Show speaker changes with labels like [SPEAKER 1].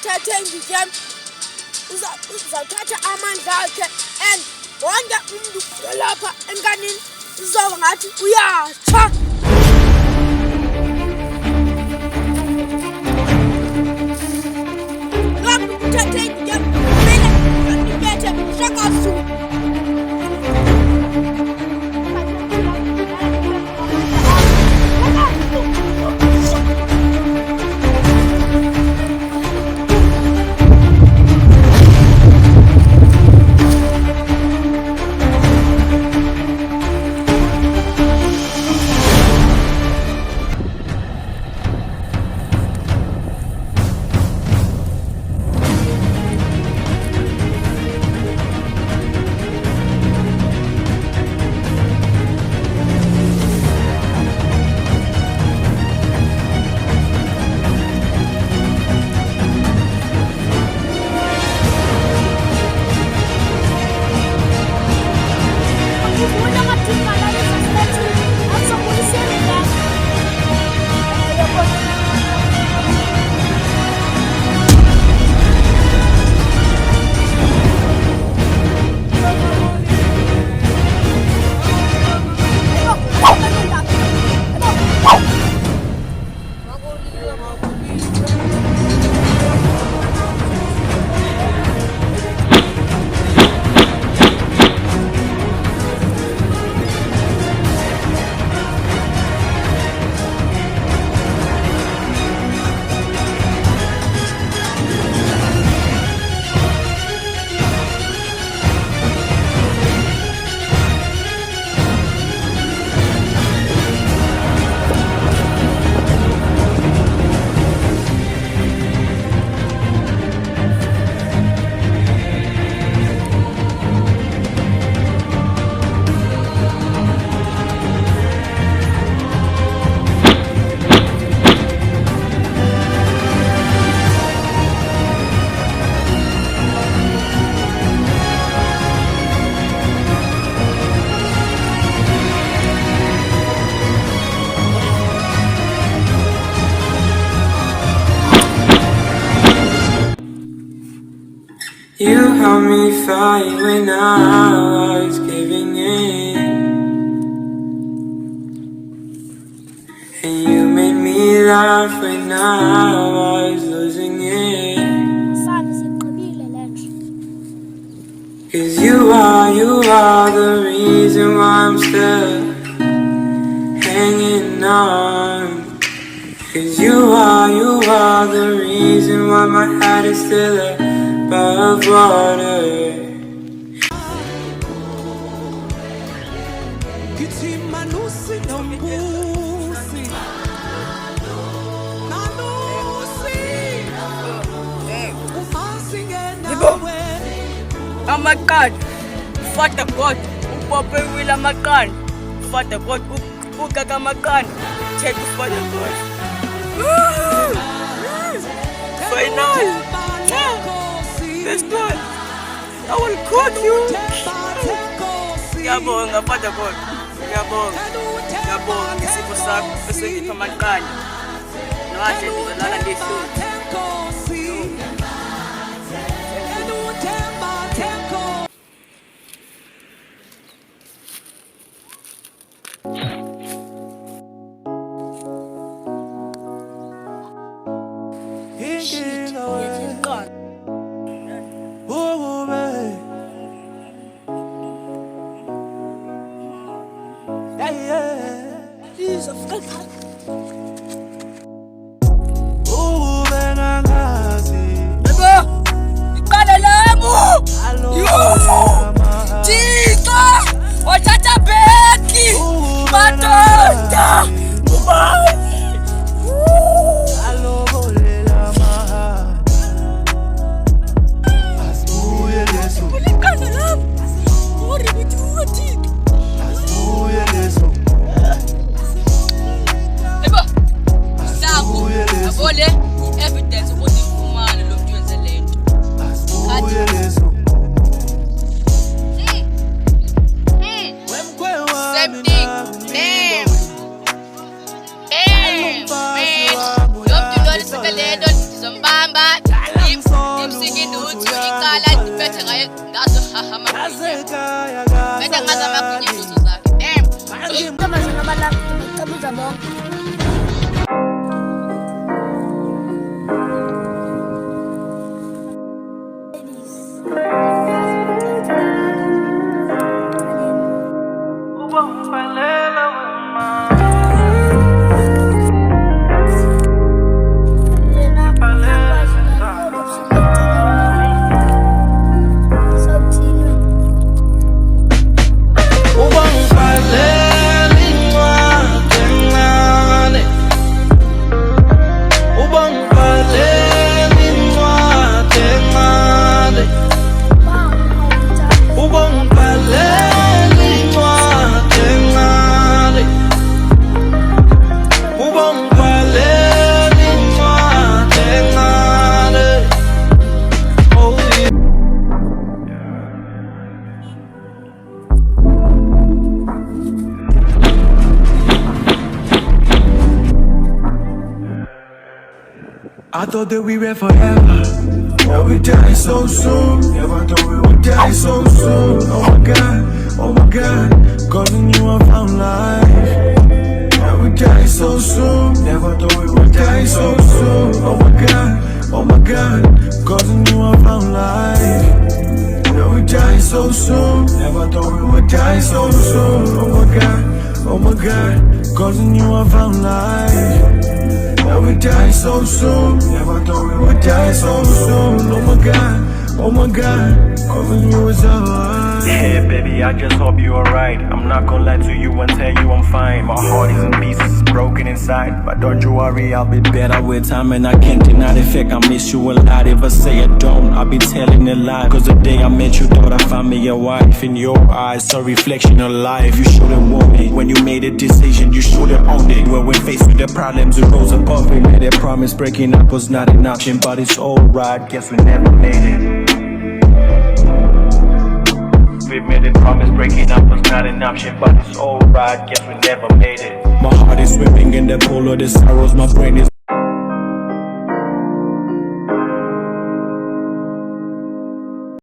[SPEAKER 1] uthathe ngiyam uzathatha amandla akhe and wonke umuntu lapha enkanini uzoba ngathi uyatsha. Lapho uthathe ngiyam kumele anibethe shakasu.
[SPEAKER 2] You helped me fight when I was giving in, and you made me laugh when I was losing it. 'Cause you are the reason why I'm still hanging on. 'Cause you are the reason why my head is still above water.
[SPEAKER 1] Amakan, Father God, Papa will Amakan, Father God, Ukakamakan, take Father God. Final, this one, I will quote you. Yabong, Father God, Yabong, isipho sakho esengipha amaqanda. Nahle ngizolala ngehluthu.
[SPEAKER 3] Beda ngazama kunyezuzo zakhe. Damn.
[SPEAKER 1] Intombazana abalapha becabuza bonke.
[SPEAKER 4] I thought that we were forever, but we die so soon. Never thought we would die so soon. Oh my God, causing you I found life. Yeah, we die so soon. Never thought we would die so soon. Oh my God, causing you I found life. Yeah, we die so soon. Never thought we would die so soon. Oh my God, causing you I found life. Yeah, we die so soon. Never thought we would die so soon. Oh my God, calling you is alright.
[SPEAKER 5] Hey baby, I just hope you're alright. I'm not gonna lie to you and tell you I'm fine. My heart is in pieces, broken inside. But don't you worry, I'll be better with time. And I can't deny the fact I miss you a lot. If I say I don't, I'll be telling a lie. Cause the day I met you, thought I found me a wife. In your eyes, a reflection of life. You shouldn't want it. When you made a decision, you should've owned it. When we're faced with the problems, we rose above it. Made a promise, breaking up was not an option. But it's alright, guess we never made it. We made a promise, breaking up was not an option, but it's alright, guess we never made it. My heart is swimming in the pool of the sorrows, my brain is